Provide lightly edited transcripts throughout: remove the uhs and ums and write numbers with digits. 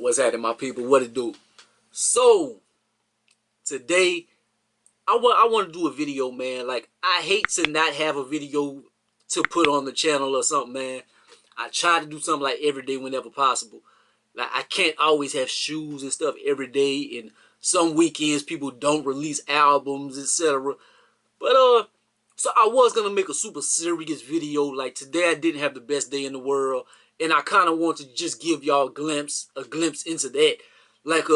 What's happening, my people? What it do? So today I want to do a video, man. Like, I hate to not have a video to put on the channel or something, man. I try to do something like every day whenever possible. Like, I can't always have shoes and stuff every day, and some weekends people don't release albums, etc. But so I was gonna make a super serious video. Like, today I didn't have the best day in the world, and I kind of want to just give y'all a glimpse into that. Like,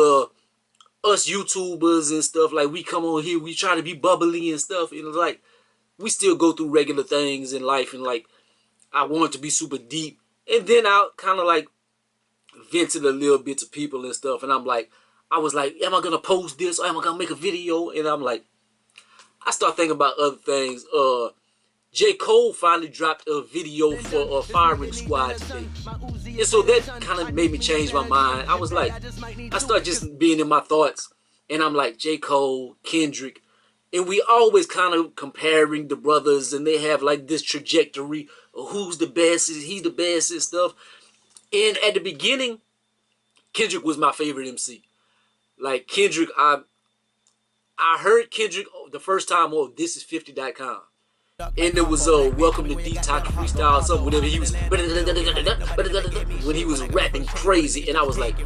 us YouTubers and stuff, like, we come on here, we try to be bubbly and stuff, and like, we still go through regular things in life, and like, I want to be super deep, and then I kind of like vented a little bit to people and stuff, and I was like, am I gonna post this, or am I gonna make a video? And I'm like, I start thinking about other things. J. Cole finally dropped a video for Firing Squad today. And so that kind of made me change my mind. I was like, I started just being in my thoughts. And I'm like, J. Cole, Kendrick. And we always kind of comparing the brothers. And they have like this trajectory of who's the best, is he the best and stuff. And at the beginning, Kendrick was my favorite MC. Like, Kendrick, I heard Kendrick the first time on ThisIs50.com. And it was Welcome to Detox Freestyle, something, whatever he was, when he was rapping crazy, and I was like,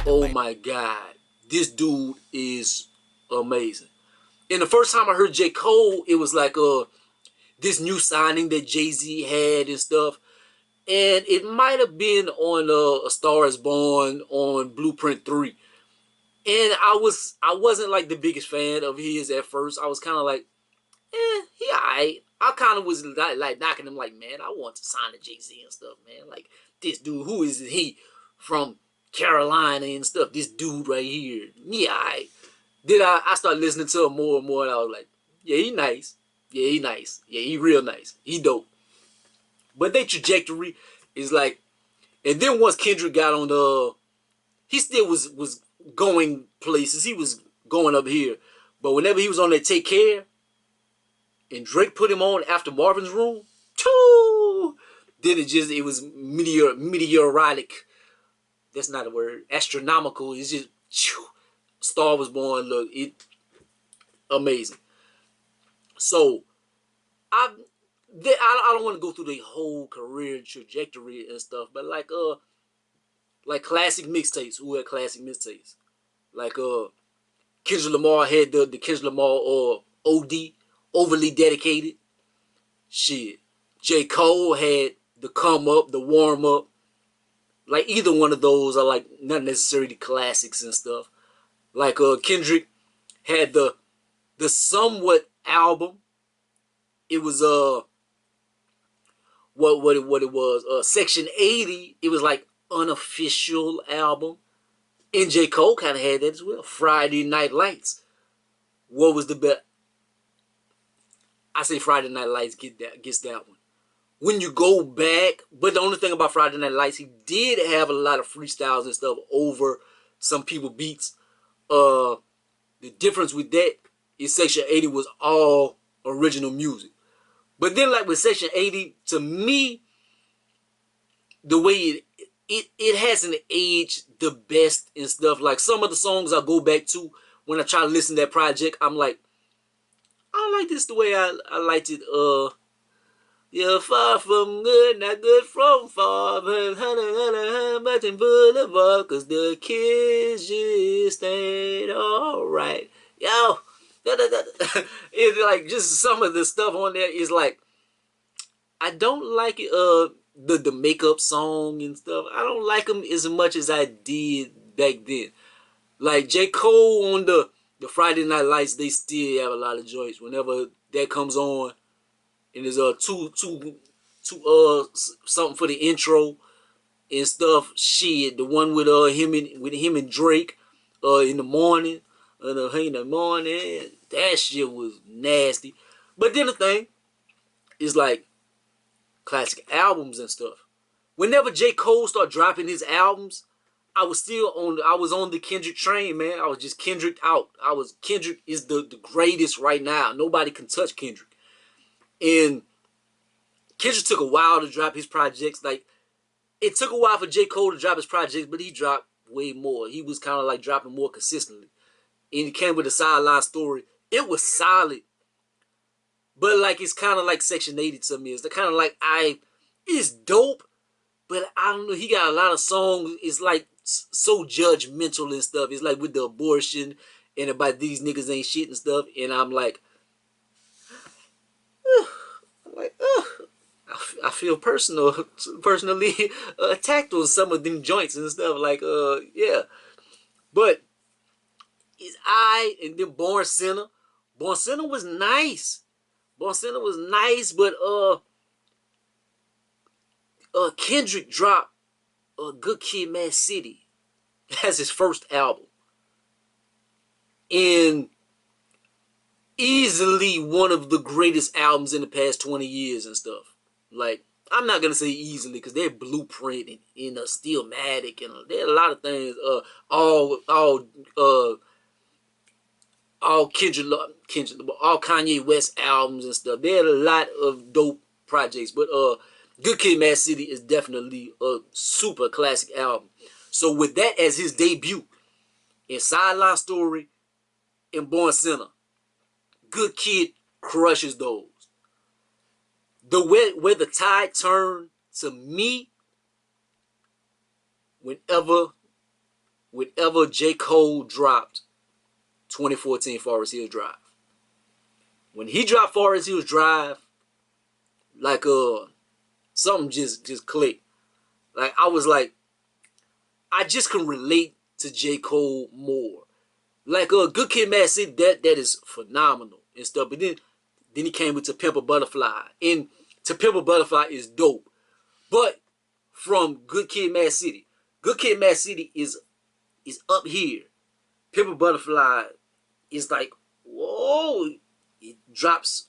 oh my god, this dude is amazing. And the first time I heard J. Cole, it was like this new signing that Jay-Z had and stuff, and it might have been on A Star Is Born on Blueprint 3. And I wasn't like the biggest fan of his at first. I was kind of like, he alright. I kind of was like knocking him, like, man, I want to sign to Jay-Z and stuff, man. Like, this dude, who is he from Carolina and stuff? This dude right here, yeah, alright. Then I started listening to him more and more, and I was like, yeah, he nice. Yeah, he nice. Yeah, he real nice. He dope. But their trajectory is like, and then once Kendrick got on he still was going places. He was going up here. But whenever he was on that Take Care, and Drake put him on after Marvin's Room, then it was meteoritic. That's not a word. Astronomical. It's just, Star Was Born. Look, amazing. So I don't want to go through the whole career trajectory and stuff, but like classic mixtapes. Who had classic mixtapes? Like Kendrick Lamar had the Kendrick Lamar or OD. Overly Dedicated. Shit. J. Cole had the Come Up, the Warm Up. Like, either one of those are like not necessarily classics and stuff. Like Kendrick had the Somewhat album. It was what it was, Section 80. It was like unofficial album. And J. Cole kind of had that as well. Friday Night Lights. What was the best? I say Friday Night Lights gets that one. When you go back, but the only thing about Friday Night Lights, he did have a lot of freestyles and stuff over some people beats. The difference with that is Section 80 was all original music. But then, like with Section 80, to me, the way it hasn't aged the best and stuff. Like, some of the songs I go back to when I try to listen to that project, I'm like, I don't like this the way I liked it. You're far from good, not good from far, but Button Boulevard, cause the kids just ain't alright. Yo, it's like, just some of the stuff on there is like, I don't like it. The makeup song and stuff, I don't like them as much as I did back then. Like J. Cole on the Friday Night Lights, they still have a lot of joints. Whenever that comes on, and there's something for the intro and stuff. Shit, the one with him and Drake, in the morning, that shit was nasty. But then the thing is, like, classic albums and stuff. Whenever J. Cole started dropping his albums, I was on the Kendrick train, man. I was just Kendrick out. Kendrick is the greatest right now. Nobody can touch Kendrick. And Kendrick took a while to drop his projects. Like, it took a while for J. Cole to drop his projects, but he dropped way more. He was kind of like dropping more consistently. And he came with a sideline story. It was solid. But like it's kind of like Section 80 to me. It's kind of like it's dope, but I don't know. He got a lot of songs. It's like so judgmental and stuff. It's like with the abortion and about these niggas ain't shit and stuff. And I'm like, I feel personally attacked on some of them joints and stuff. Like, yeah. But it's and then Born Sinner. Born Sinner was nice. Born Sinner was nice, but Kendrick dropped Good Kid, Mad City. That's his first album. And easily one of the greatest albums in the past 20 years and stuff. Like, I'm not going to say easily because they're Blueprint and Stillmatic and there are a lot of things. All Kanye West albums and stuff. There are a lot of dope projects. But Good Kid, Mad City is definitely a super classic album. So with that as his debut, in Sideline Story and Born Sinner, Good Kid crushes those. Where the tide turned to me, whenever J. Cole dropped 2014 Forest Hills Drive. When he dropped Forest Hills Drive, like something just clicked. Like I was like, I just can relate to J. Cole more. Like Good Kid, Mad City, that is phenomenal and stuff. But then he came with To Pimp a Butterfly. And To Pimp a Butterfly is dope. But from Good Kid, Mad City is up here. Pimp a Butterfly is like, whoa, it drops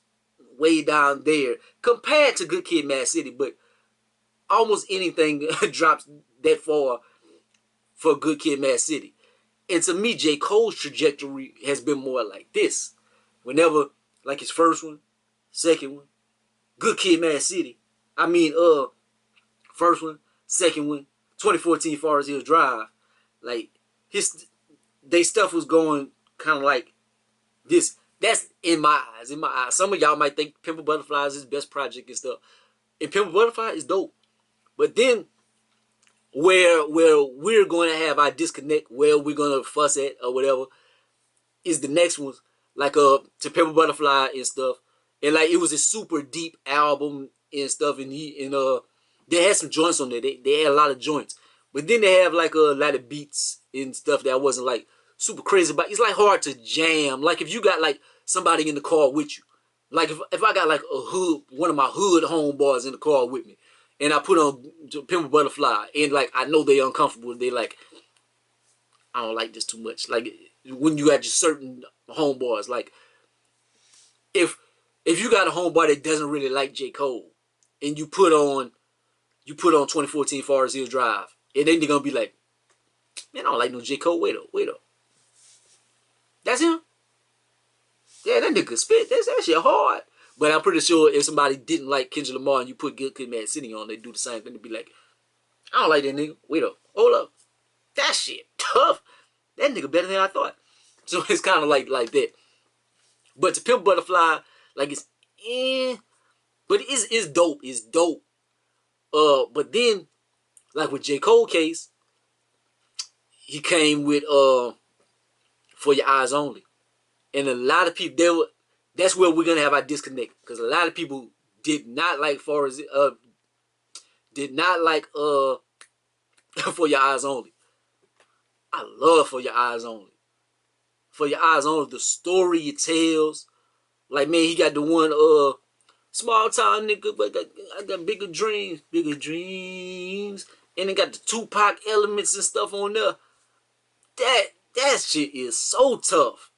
way down there compared to Good Kid, Mad City. But almost anything drops that far for Good Kid, Mad City. And to me, J. Cole's trajectory has been more like this. Whenever, like his first one, second one, Good Kid, Mad City. I mean, first one, second one, 2014 Forest Hills Drive. Like, they stuff was going kind of like this. That's in my eyes. Some of y'all might think Pimp a Butterfly is his best project and stuff. And Pimp a Butterfly is dope. But then, where we're going to have our disconnect, where we're going to fuss at or whatever, is the next ones. Like To Pimp a Butterfly and stuff. And like it was a super deep album and stuff. And they had some joints on there. They had a lot of joints. But then they have like a lot of beats and stuff that I wasn't like super crazy about. It's like hard to jam. Like if you got like somebody in the car with you. Like if I got like one of my hood homeboys in the car with me. And I put on Pimp a Butterfly. And like I know they uncomfortable. They like, I don't like this too much. Like when you got just certain homeboys. Like if you got a homeboy that doesn't really like J. Cole. And you put on 2014 Forest Hills Drive. And then they're going to be like, man, I don't like no J. Cole. Wait up. That's him? Yeah, that nigga spit. That shit hard. But I'm pretty sure if somebody didn't like Kendrick Lamar and you put Good Kid, Mad City on, they do the same thing. They'd be like, I don't like that nigga. Wait up. Hold up. That shit tough. That nigga better than I thought. So it's kind of like that. But To Pimp Butterfly, like it's but it's dope. It's dope. But then, like with J. Cole case, he came with For Your Eyes Only. And a lot of people, that's where we're gonna have our disconnect. Because a lot of people did not like For Your Eyes Only. I love For Your Eyes Only. For Your Eyes Only, the story it tells. Like, man, he got the one, small town nigga, but I got bigger dreams. And it got the Tupac elements and stuff on there. That shit is so tough.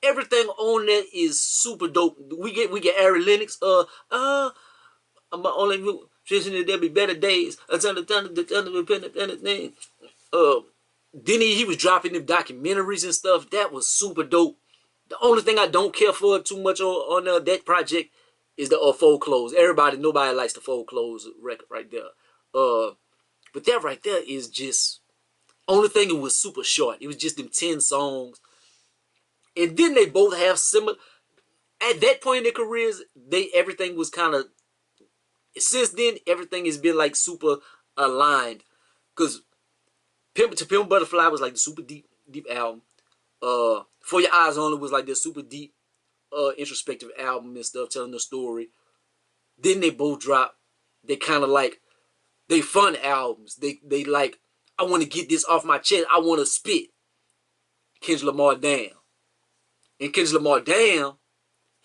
Everything on there is super dope. We get Ari Lennox. I'm only transition. There'll be better days. Then he was dropping them documentaries and stuff. That was super dope. The only thing I don't care for too much on that project is the Fold Clothes. Nobody likes the Fold Clothes record right there. But that right there is just, Only thing, it was super short. It was just them 10 songs. And then they both have similar. At that point in their careers, everything was kind of. Since then, everything has been like super aligned. Cause Pimp Butterfly was like the super deep album. For Your Eyes Only was like the super deep, introspective album and stuff, telling the story. Then they both dropped. They kind of like they fun albums. They like, I want to get this off my chest. I want to spit. Kendrick Lamar Damn. And Kendrick Lamar Damn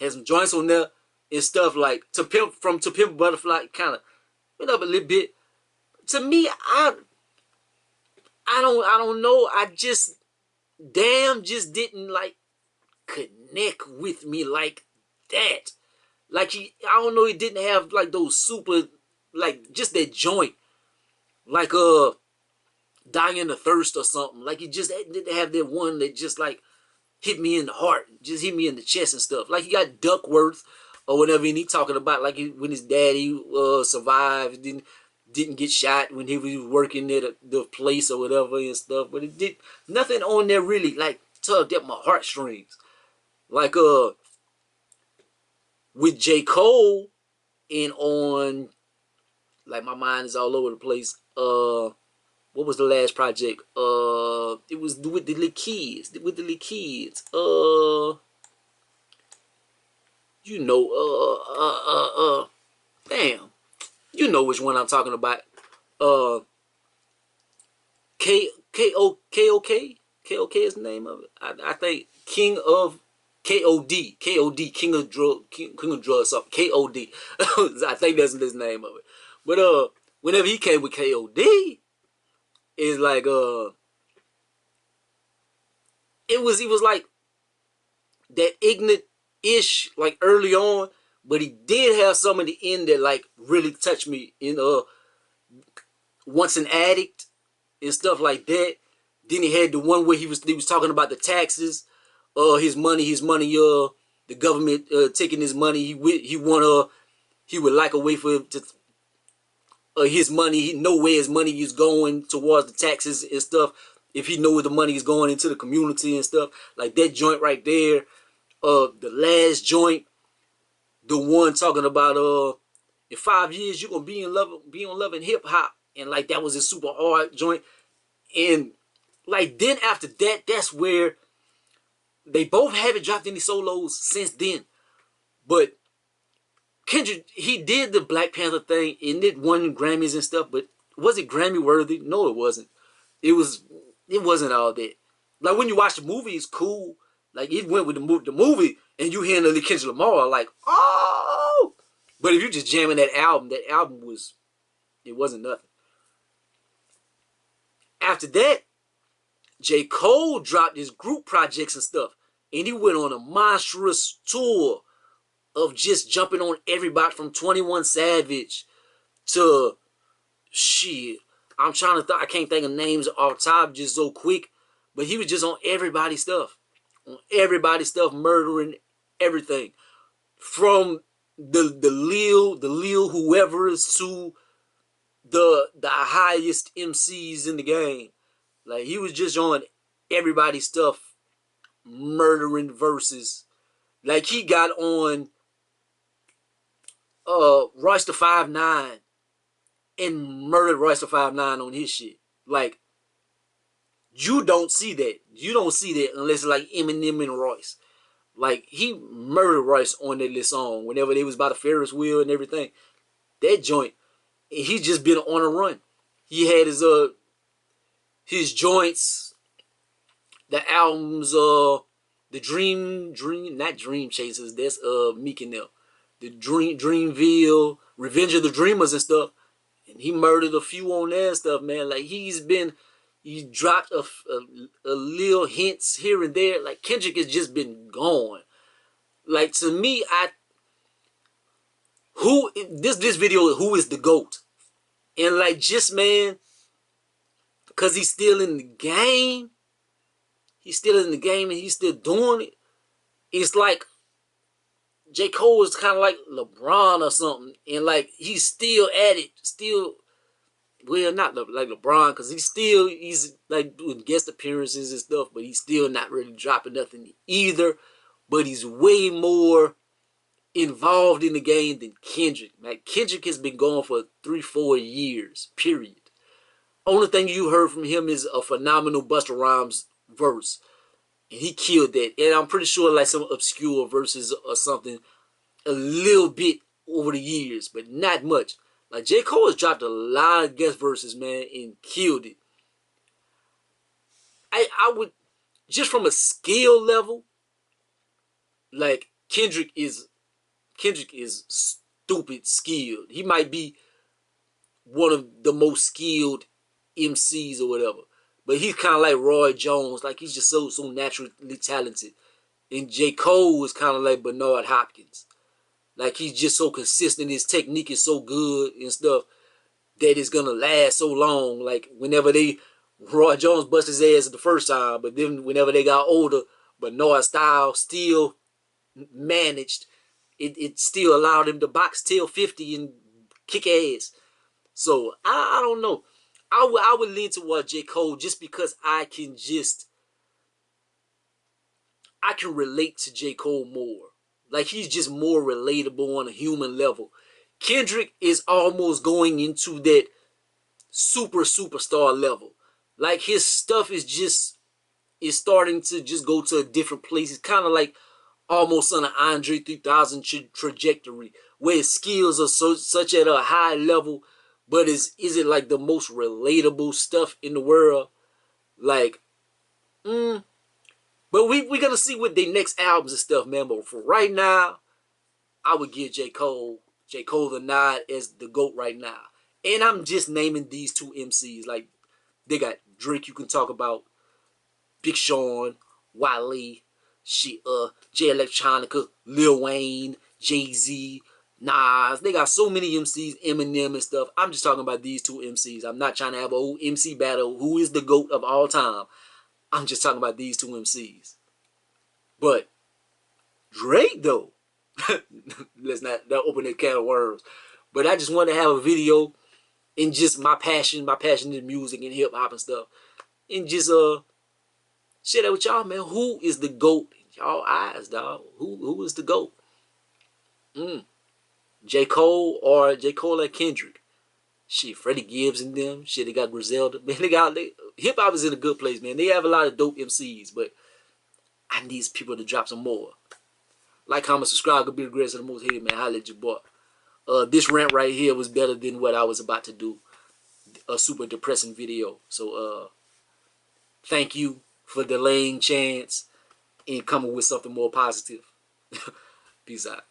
has some joints on there and stuff like To Pimp Butterfly kind of went up a little bit. To me, I don't know. I just Damn just didn't like connect with me like that. Like I don't know, he didn't have like those super, like just that joint, like Dying in the Thirst or something. Like he just didn't have that one that just like hit me in the heart, just hit me in the chest and stuff. Like he got Duckworth or whatever, and he talking about like when his daddy survived, didn't get shot when he was working at the place or whatever and stuff. But it did nothing on there really like tugged at my heartstrings. Like with J. Cole and on, like my mind is all over the place. What was the last project? It was with the little kids. With the little kids. You know, damn. You know which one I'm talking about. K.O.K. is the name of it. I think King of K.O.D. K.O.D. King of Drugs, something. K.O.D. I think that's his name of it. But whenever he came with K.O.D., it's like it was like that ignorant-ish like early on, but he did have some in the end that like really touched me in Once an Addict and stuff like that. Then he had the one where he was talking about the taxes, his money, the government taking his money. He would like a way for him to his money. He know where his money is going towards the taxes and stuff. If he know where the money is going into the community and stuff, like that joint right there. The last joint, the one talking about in 5 years you're gonna be on Love and Hip Hop, and like that was a super hard joint. And like then after that, that's where they both haven't dropped any solos since then. But Kendrick, he did the Black Panther thing and it won Grammys and stuff, but was it Grammy worthy? No, it wasn't. It wasn't all that. Like when you watch the movie, it's cool. Like it went with the movie, and you hearing the Kendrick Lamar, like, oh. But if you just jamming that album wasn't nothing. After that, J. Cole dropped his group projects and stuff, and he went on a monstrous tour of just jumping on everybody from 21 Savage to shit. I'm trying to I can't think of names off top just so quick, but he was just on everybody's stuff. On everybody's stuff, murdering everything. From the Lil whoever's to the highest MCs in the game. Like he was just on everybody's stuff, murdering verses. Like he got on Royce the 5'9" and murdered Royce the 5'9" on his shit. Like you don't see that. You don't see that unless it's like Eminem and Royce. Like he murdered Royce on that little song whenever they was by the Ferris wheel and everything. That joint, and he's just been on a run. He had his joints, the albums, the not Dream Chasers. That's Meek and them. The Dreamville, Revenge of the Dreamers and stuff. And he murdered a few on that stuff, man. Like he dropped a little hints here and there. Like Kendrick has just been gone. Like to me, this video, who is the GOAT? And like just man, cause he's still in the game. He's still in the game and he's still doing it. It's like J. Cole is kind of like LeBron or something, and like he's still at it, still well, not like LeBron, because he's like doing guest appearances and stuff, but he's still not really dropping nothing either. But he's way more involved in the game than Kendrick. Man, Kendrick has been gone for 3-4 years, period. Only thing you heard from him is a phenomenal Busta Rhymes verse. And he killed that. And I'm pretty sure like some obscure verses or something a little bit over the years, but not much. Like J. Cole has dropped a lot of guest verses, man, and killed it. I would, just from a skill level, like Kendrick is stupid skilled. He might be one of the most skilled MCs or whatever. But he's kind of like Roy Jones. Like, he's just so naturally talented. And J. Cole was kind of like Bernard Hopkins. Like, he's just so consistent. His technique is so good and stuff that it's going to last so long. Like, whenever Roy Jones bust his ass the first time, but then whenever they got older, Bernard style still managed. It still allowed him to box till 50 and kick ass. So I don't know. I would lean towards J. Cole just because I can relate to J. Cole more. Like, he's just more relatable on a human level. Kendrick is almost going into that superstar level. Like, his stuff is starting to just go to a different place. It's kind of like almost on an Andre 3000 trajectory, where his skills are such at a high level, but is it like the most relatable stuff in the world? Like, but we're gonna see with their next albums and stuff, man. But for right now, I would give J. Cole the nod as the GOAT right now. And I'm just naming these two MCs. Like, they got Drake you can talk about, Big Sean, Wale, Jay Electronica, Lil Wayne, Jay-Z, Nas. They got so many MCs, Eminem and stuff. I'm just talking about these two MCs. I'm not trying to have a whole MC battle. Who is the GOAT of all time? I'm just talking about these two MCs. But Drake, though, let's not open that can of worms. But I just want to have a video in just my passion in music and hip hop and stuff, and just share that with y'all, man. Who is the GOAT in y'all eyes, dog? Who is the GOAT? J. Cole or Kendrick? Shit, Freddie Gibbs and them. Shit, they got Griselda. Man, hip hop is in a good place, man. They have a lot of dope MCs, but I need people to drop some more. Like, comment, subscribe. Go be the greatest of the most hated, man. Holla at your boy. This rant right here was better than what I was about to do. A super depressing video. So, thank you for delaying Chance and coming with something more positive. Peace out.